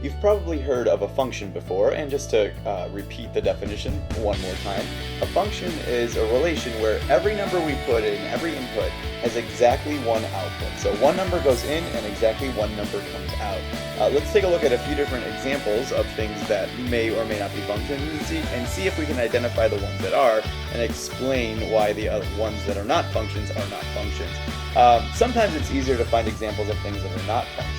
You've probably heard of a function before, and just to repeat the definition one more time, a function is a relation where every number we put in, every input, has exactly one output. So one number goes in and exactly one number comes out. Let's take a look at a few different examples of things that may or may not be functions and see if we can identify the ones that are and explain why the ones that are not functions are not functions. Sometimes it's easier to find examples of things that are not functions.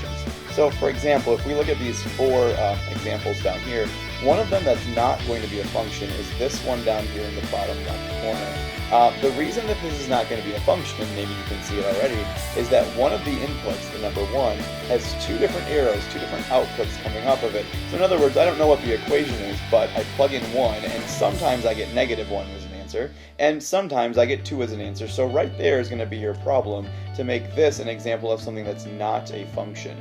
So for example, if we look at these four examples down here, one of them that's not going to be a function is this one down here in the bottom left corner. The reason that this is not going to be a function, and maybe you can see it already, is that one of the inputs, the number 1, has two different arrows, two different outputs coming off of it. So in other words, I don't know what the equation is, but I plug in 1, and sometimes I get -1 as an answer, and sometimes I get 2 as an answer. So right there is going to be your problem to make this an example of something that's not a function.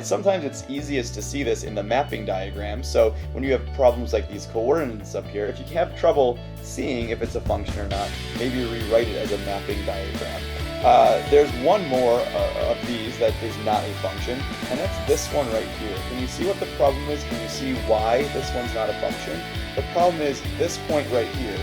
Sometimes it's easiest to see this in the mapping diagram. So when you have problems like these coordinates up here, if you have trouble seeing if it's a function or not, maybe rewrite it as a mapping diagram. There's one more of these that is not a function, and that's this one right here. Can you see what the problem is? Can you see why this one's not a function? The problem is this point right here.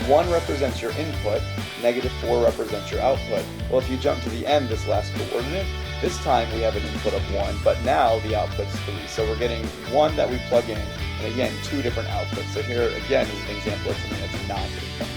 1 represents your input, -4 represents your output. Well, if you jump to the end, this last coordinate, this time we have an input of 1, but now the output's 3. So we're getting 1 that we plug in, and again, 2 different outputs. So here, again, is an example of something that's not a function.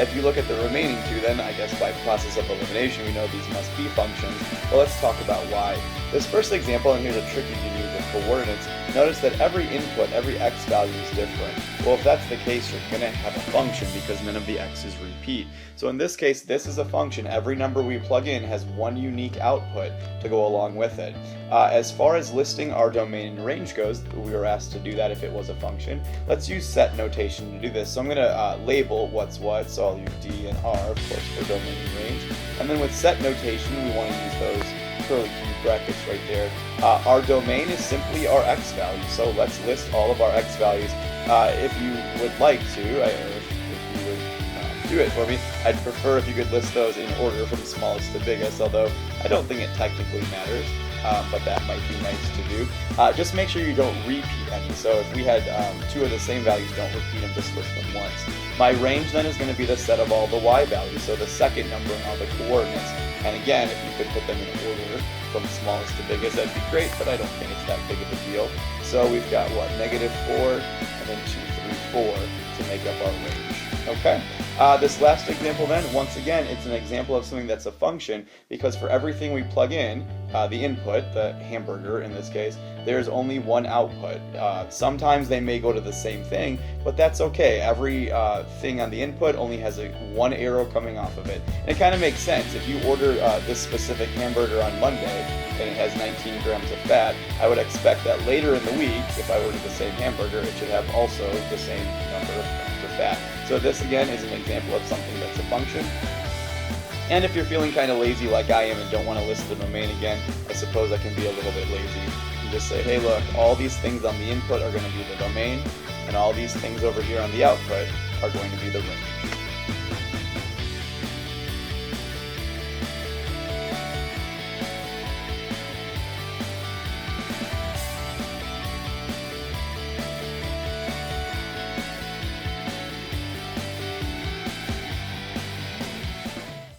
If you look at the remaining 2, then I guess by process of elimination, we know these must be functions. But let's talk about why. This first example, and here's a trick you can use with coordinates, notice that every input, every x value is different. Well, if that's the case, you're going to have a function because none of the x's repeat. So in this case, this is a function. Every number we plug in has one unique output to go along with it. As far as listing our domain and range goes, we were asked to do that if it was a function. Let's use set notation to do this. So I'm going to label what's what, so I'll use D and R, of course, for domain and range. And then with set notation, we want to use those curly cube brackets right there. Our domain is simply our x value, so let's list all of our x values. If you would like to, or if you would do it for me, I'd prefer if you could list those in order from smallest to biggest, although I don't think it technically matters, but that might be nice to do. Just make sure you don't repeat any, so if we had 2 of the same values, don't repeat them, just list them once. My range then is going to be the set of all the y values, so the second number and all the coordinates. And again, if you could put them in order from smallest to biggest, that'd be great, but I don't think it's that big of a deal. So we've got, what, -4, and then 2, 3, 4 to make up our range. Okay? This last example then, once again, it's an example of something that's a function, because for everything we plug in, the input, the hamburger in this case, there's only one output. Sometimes they may go to the same thing, but that's okay. Every thing on the input only has one arrow coming off of it. And it kind of makes sense. If you order this specific hamburger on Monday, and it has 19 grams of fat, I would expect that later in the week, if I ordered the same hamburger, it should have also the same number of grams of fat. So this again is an example of something that's a function. And if you're feeling kind of lazy like I am and don't want to list the domain again, I suppose I can be a little bit lazy and just say, hey look, all these things on the input are going to be the domain, and all these things over here on the output are going to be the range.